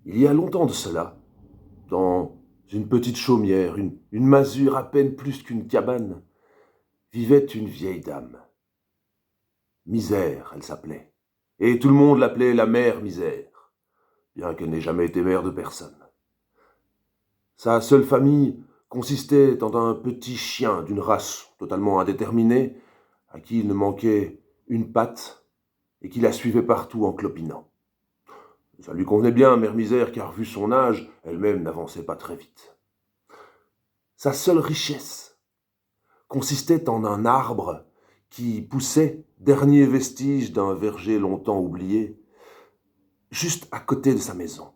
Il y a longtemps de cela, dans une petite chaumière, une masure à peine plus qu'une cabane, vivait une vieille dame. Misère, elle s'appelait. Et tout le monde l'appelait la mère Misère, bien qu'elle n'ait jamais été mère de personne. Sa seule famille consistait en un petit chien d'une race totalement indéterminée, à qui il ne manquait une patte et qui la suivait partout en clopinant. Ça lui convenait bien, mère Misère, car vu son âge, elle-même n'avançait pas très vite. Sa seule richesse consistait en un arbre qui poussait, dernier vestige d'un verger longtemps oublié, juste à côté de sa maison.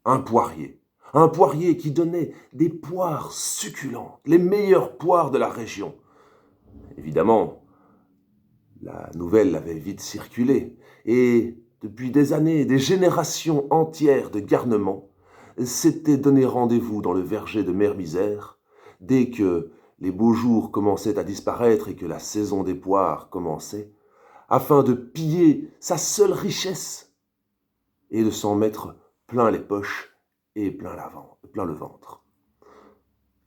Un poirier. Un poirier qui donnait des poires succulentes, les meilleures poires de la région. Évidemment, la nouvelle avait vite circulé, et depuis des années, des générations entières de garnements s'étaient donné rendez-vous dans le verger de Mère Misère dès que les beaux jours commençaient à disparaître et que la saison des poires commençait, afin de piller sa seule richesse et de s'en mettre plein les poches et plein le ventre.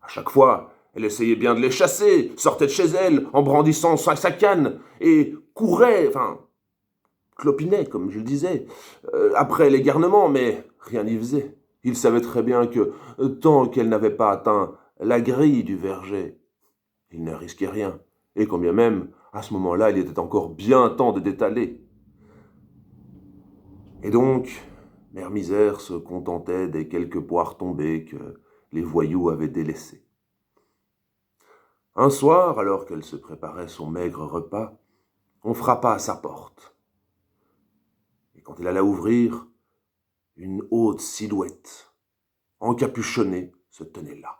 À chaque fois, elle essayait bien de les chasser, sortait de chez elle en brandissant sa canne et courait, clopinait, comme je le disais, après les garnements, mais rien n'y faisait. Il savait très bien que, tant qu'elle n'avait pas atteint la grille du verger, il ne risquait rien, et quand bien même, à ce moment-là, il était encore bien temps de détaler. Et donc, Mère Misère se contentait des quelques poires tombées que les voyous avaient délaissées. Un soir, alors qu'elle se préparait son maigre repas, on frappa à sa porte. Et quand elle alla ouvrir, une haute silhouette, encapuchonnée, se tenait là.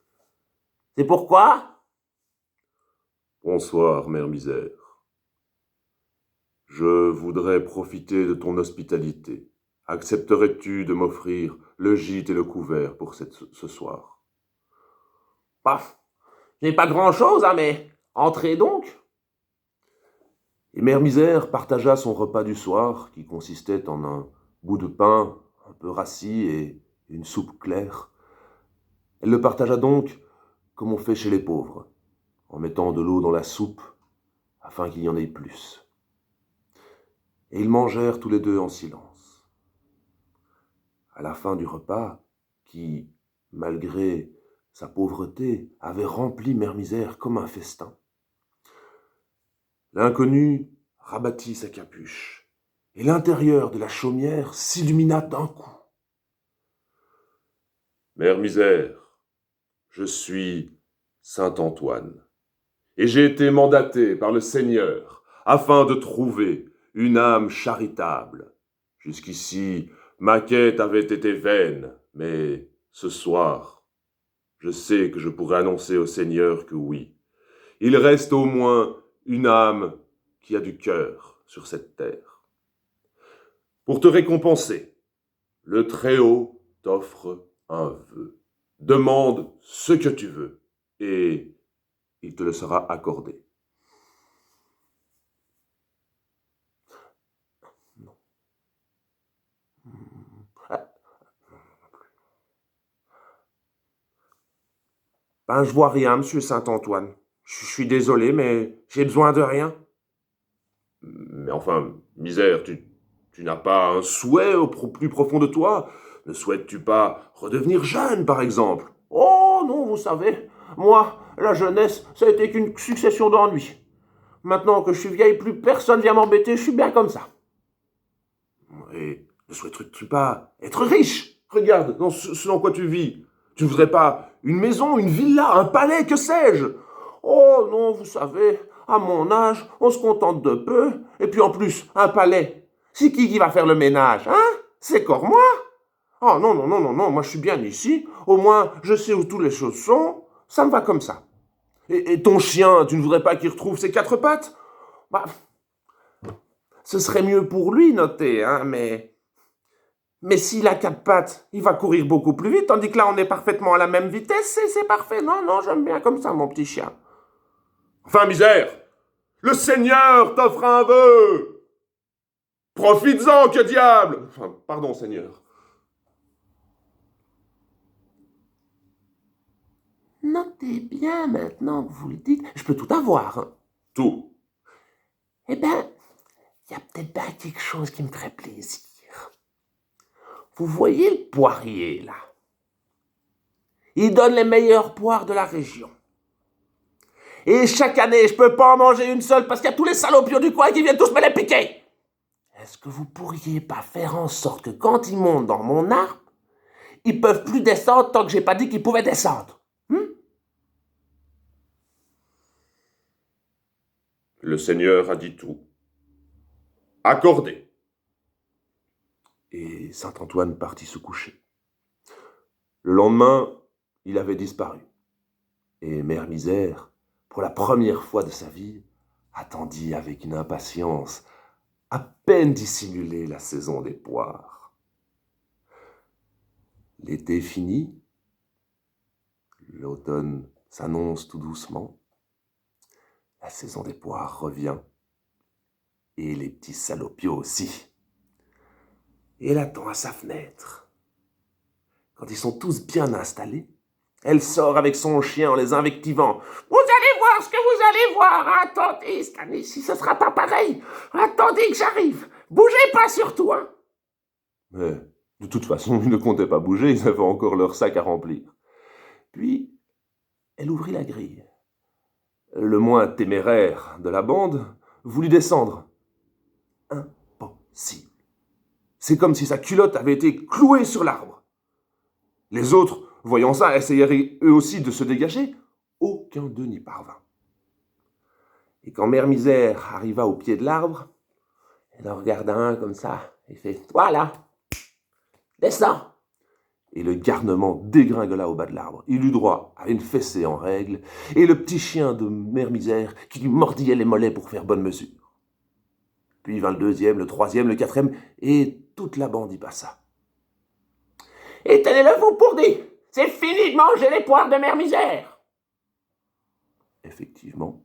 « C'est pourquoi ?»« Bonsoir, Mère Misère. Je voudrais profiter de ton hospitalité. Accepterais-tu de m'offrir le gîte et le couvert pour ce soir ?»« Paf, j'ai pas grand-chose, mais entrez donc. » Et Mère Misère partagea son repas du soir, qui consistait en un bout de pain un peu rassis et une soupe claire. Elle le partagea donc comme on fait chez les pauvres, en mettant de l'eau dans la soupe, afin qu'il y en ait plus. Et ils mangèrent tous les deux en silence. À la fin du repas, qui, malgré sa pauvreté, avait rempli Mère Misère comme un festin, l'inconnu rabattit sa capuche, et l'intérieur de la chaumière s'illumina d'un coup. « Mère Misère, je suis Saint Antoine, et j'ai été mandaté par le Seigneur afin de trouver une âme charitable. Jusqu'ici, ma quête avait été vaine, mais ce soir, je sais que je pourrai annoncer au Seigneur que oui, il reste au moins une âme qui a du cœur sur cette terre. Pour te récompenser, le Très-Haut t'offre un vœu. Demande ce que tu veux, et il te le sera accordé. » Ben, je vois rien, monsieur Saint-Antoine. Je suis désolé, mais j'ai besoin de rien. Mais enfin, Misère, tu n'as pas un souhait au plus profond de toi? Ne souhaites-tu pas redevenir jeune, par exemple? Oh non, vous savez, moi, la jeunesse, ça a été qu'une succession d'ennuis. Maintenant que je suis vieille, plus personne vient m'embêter, je suis bien comme ça. Et ne souhaites-tu pas être riche? Regarde, dans ce dans quoi tu vis. Tu ne voudrais pas une maison, une villa, un palais, que sais-je? Oh non, vous savez, à mon âge, on se contente de peu. Et puis en plus, un palais, c'est qui va faire le ménage, hein? C'est encore moi? Oh non, non, non, non, non, moi je suis bien ici. Au moins, je sais où toutes les choses sont. Ça me va comme ça. Et ton chien, tu ne voudrais pas qu'il retrouve ses quatre pattes? Bah, ce serait mieux pour lui, notez, hein, mais s'il a quatre pattes, il va courir beaucoup plus vite, tandis que là, on est parfaitement à la même vitesse, et c'est parfait. Non, non, j'aime bien comme ça, mon petit chien. Enfin, Misère, le Seigneur t'offre un vœu. Profites-en, que diable! Enfin, pardon, Seigneur. Notez bien maintenant que vous le dites. Je peux tout avoir. Hein. Tout. Eh bien, il y a peut-être bien quelque chose qui me ferait plaisir. Vous voyez le poirier, là? Il donne les meilleures poires de la région. Et chaque année, je peux pas en manger une seule parce qu'il y a tous les salopios du coin qui viennent tous me les piquer. Est-ce que vous pourriez pas faire en sorte que quand ils montent dans mon arbre, ils peuvent plus descendre tant que j'ai pas dit qu'ils pouvaient descendre? Le Seigneur a dit tout. Accordé. Et saint Antoine partit se coucher. Le lendemain, il avait disparu. Et Mère Misère, pour la première fois de sa vie, attendit avec une impatience à peine dissimulée la saison des poires. L'été fini, l'automne s'annonce tout doucement, la saison des poires revient, et les petits salopios aussi. Et elle attend à sa fenêtre. Quand ils sont tous bien installés, elle sort avec son chien en les invectivant. « Vous allez voir ce que vous allez voir. Attendez, cette année-ci, ce sera pas pareil. Attendez que j'arrive. Bougez pas surtout, hein. » Mais de toute façon, ils ne comptaient pas bouger, ils avaient encore leur sac à remplir. Puis, elle ouvrit la grille. Le moins téméraire de la bande voulut descendre. Impossible. C'est comme si sa culotte avait été clouée sur l'arbre. Les autres, voyant ça, essayèrent eux aussi de se dégager. Aucun d'eux n'y parvint. Et quand Mère Misère arriva au pied de l'arbre, elle en regarda un comme ça et fait « Voilà, descends !» Et le garnement dégringola au bas de l'arbre. Il eut droit à une fessée en règle et le petit chien de Mère Misère qui lui mordillait les mollets pour faire bonne mesure. Puis vint le deuxième, le troisième, le quatrième, et toute la bande y passa. « Et tenez-le vous pour dit, c'est fini de manger les poires de Mère Misère !» Effectivement,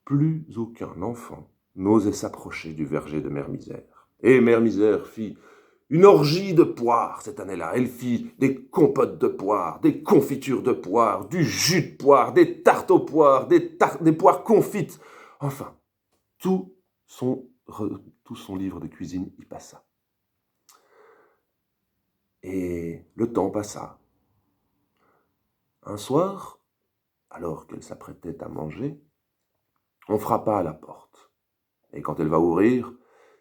plus aucun enfant n'osait s'approcher du verger de Mère Misère. Et Mère Misère fit une orgie de poires cette année-là. Elle fit des compotes de poires, des confitures de poires, du jus de poires, des tartes aux poires, des poires confites. Enfin, tout son livre de cuisine y passa. Et le temps passa. Un soir, alors qu'elle s'apprêtait à manger, on frappa à la porte. Et quand elle va ouvrir,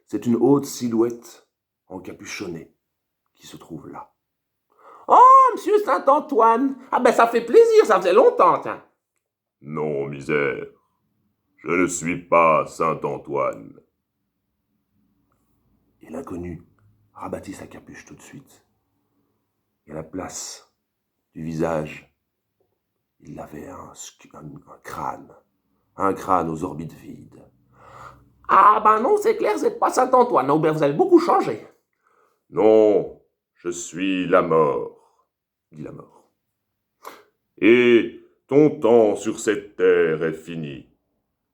c'est une haute silhouette encapuchonnée qui se trouve là. « Oh, monsieur Saint-Antoine! Ah ben ça fait plaisir, ça faisait longtemps, tiens. »« Non, Misère, je ne suis pas Saint-Antoine. » Et l'inconnu rabattit sa capuche tout de suite. Et à la place du visage, il avait un crâne aux orbites vides. « Ah ben non, c'est clair, c'est pas Saint-Antoine, ou bien vous avez beaucoup changé. »« Non, je suis la mort, dit la mort. et ton temps sur cette terre est fini.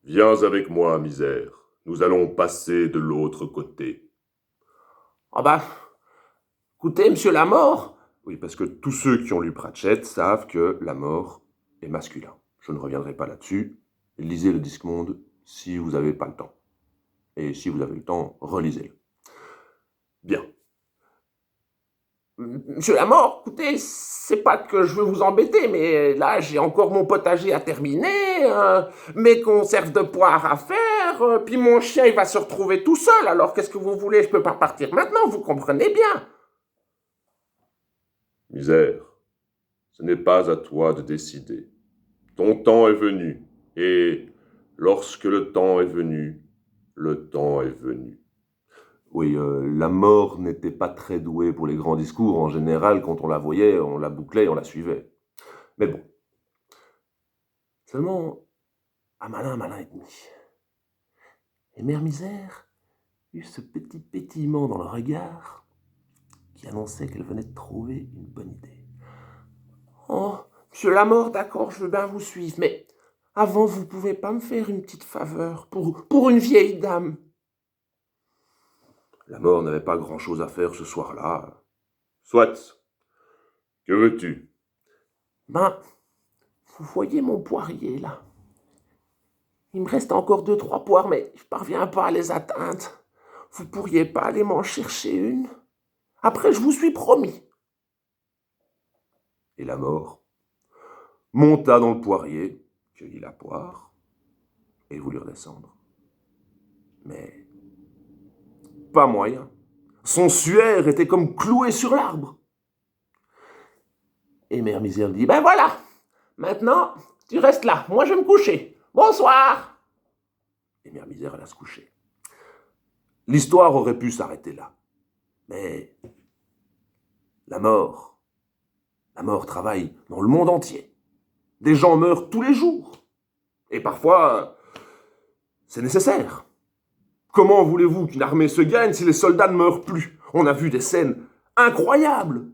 Viens avec moi, Misère, nous allons passer de l'autre côté. » « Ah ben, écoutez, monsieur la mort. » Oui, parce que tous ceux qui ont lu Pratchett savent que la mort est masculin. Je ne reviendrai pas là-dessus. Lisez le Discmonde si vous n'avez pas le temps. Et si vous avez le temps, relisez-le. Bien. Monsieur la mort, écoutez, c'est pas que je veux vous embêter, mais là, j'ai encore mon potager à terminer, mes conserves de poires à faire, puis mon chien, il va se retrouver tout seul, alors qu'est-ce que vous voulez? Je peux pas partir maintenant, vous comprenez bien. Misère, ce n'est pas à toi de décider. Ton temps est venu, et lorsque le temps est venu, le temps est venu. Oui, la mort n'était pas très douée pour les grands discours. En général, quand on la voyait, on la bouclait et on la suivait. Mais bon. Seulement, un malin et demi. Et Mère Misère eut ce petit pétillement dans le regard qui annonçait qu'elle venait de trouver une bonne idée. « Oh, monsieur la mort, d'accord, je veux bien vous suivre, mais avant, vous pouvez pas me faire une petite faveur pour une vieille dame. » La mort n'avait pas grand-chose à faire ce soir-là. Soit. Que veux-tu? Ben, vous voyez mon poirier, là? Il me reste encore 2, 3 poires, mais je parviens pas à les atteindre. Vous pourriez pas aller m'en chercher une? Après, je vous suis promis. Et la mort monta dans le poirier, cueillit la poire et voulut redescendre. Mais pas moyen. Son suaire était comme cloué sur l'arbre. Et Mère Misère dit, ben voilà, maintenant, tu restes là, moi je vais me coucher. Bonsoir. Et Mère Misère alla se coucher. L'histoire aurait pu s'arrêter là. Mais la mort travaille dans le monde entier. Des gens meurent tous les jours. Et parfois, c'est nécessaire. Comment voulez-vous qu'une armée se gagne si les soldats ne meurent plus? On a vu des scènes incroyables.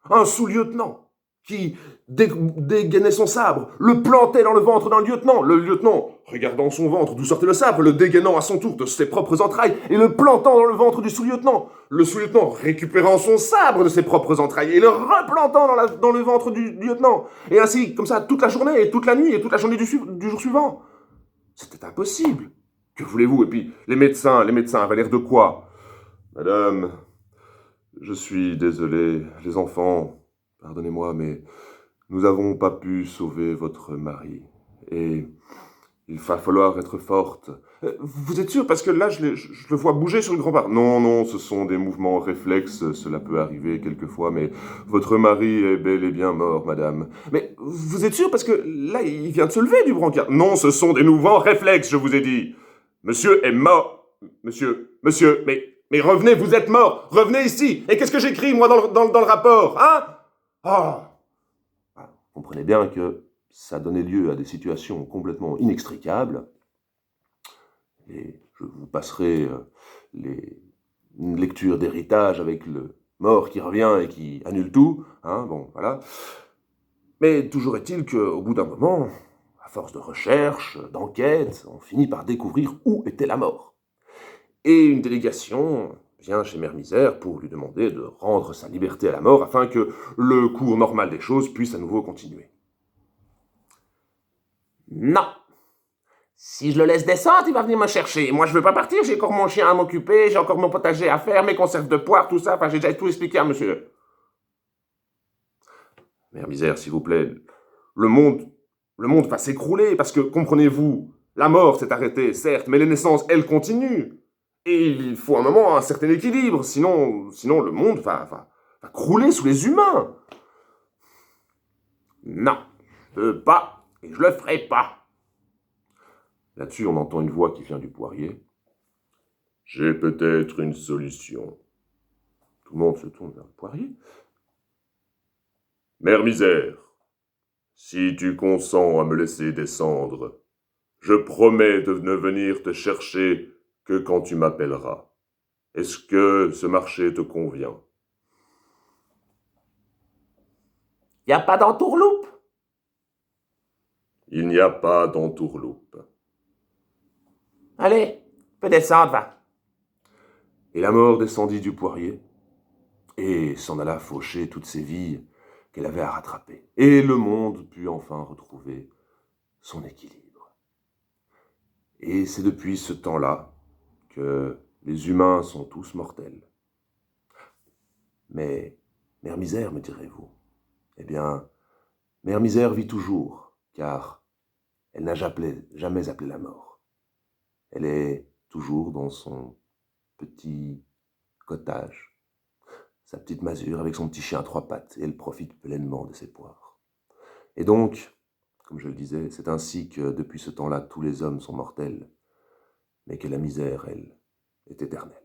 Un sous-lieutenant qui dégainait son sabre, le plantait dans le ventre d'un lieutenant. Le lieutenant, regardant son ventre d'où sortait le sabre, le dégainant à son tour de ses propres entrailles et le plantant dans le ventre du sous-lieutenant. Le sous-lieutenant récupérant son sabre de ses propres entrailles et le replantant dans le ventre du lieutenant. Et ainsi, comme ça, toute la journée et toute la nuit et toute la journée du jour suivant. C'était impossible. Que voulez-vous? Et puis, les médecins avaient l'air de quoi? Madame, je suis désolé, les enfants, pardonnez-moi, mais nous n'avons pas pu sauver votre mari. Et il va falloir être forte. Vous êtes sûr? Parce que là, je le vois bouger sur le grand bar. Non, ce sont des mouvements réflexes, cela peut arriver quelquefois, mais votre mari est bel et bien mort, madame. Mais vous êtes sûr? Parce que là, il vient de se lever du brancard. Non, ce sont des mouvements réflexes, je vous ai dit. Monsieur est mort. Monsieur, mais revenez, vous êtes mort. Revenez ici. Et qu'est-ce que j'écris, moi, dans le rapport, hein? Comprenez bien que ça donnait lieu à des situations complètement inextricables. Et je vous passerai les lectures d'héritage avec le mort qui revient et qui annule tout. Hein, bon, voilà. Mais toujours est-il qu'au bout d'un moment, à force de recherche, d'enquête, on finit par découvrir où était la mort. Et une délégation vient chez Mère Misère pour lui demander de rendre sa liberté à la mort afin que le cours normal des choses puisse à nouveau continuer. Non. Si je le laisse descendre, il va venir me chercher. Moi, je veux pas partir, j'ai encore mon chien à m'occuper, j'ai encore mon potager à faire, mes conserves de poire, tout ça. Enfin, j'ai déjà tout expliqué à monsieur. Mère Misère, s'il vous plaît, le monde va s'écrouler parce que, comprenez-vous, la mort s'est arrêtée, certes, mais les naissances, elles, continuent. Et il faut un moment un certain équilibre, sinon le monde va crouler sous les humains. Non, je veux pas, et je le ferai pas. Là-dessus, on entend une voix qui vient du poirier. J'ai peut-être une solution. Tout le monde se tourne vers le poirier. Mère Misère, si tu consens à me laisser descendre, je promets de ne venir te chercher que quand tu m'appelleras. Est-ce que ce marché te convient? Y a pas d'entourloupe? Il n'y a pas d'entourloupe. Allez, fais descendre, va. Et la mort descendit du poirier et s'en alla faucher toutes ses vies qu'elle avait à rattraper. Et le monde put enfin retrouver son équilibre. Et c'est depuis ce temps-là que les humains sont tous mortels. Mais Mère Misère, me direz-vous? Eh bien, Mère Misère vit toujours, car elle n'a jamais appelé la mort. Elle est toujours dans son petit cottage, sa petite masure avec son petit chien à 3 pattes, et elle profite pleinement de ses poires. Et donc, comme je le disais, c'est ainsi que depuis ce temps-là, tous les hommes sont mortels, mais que la misère, elle, est éternelle.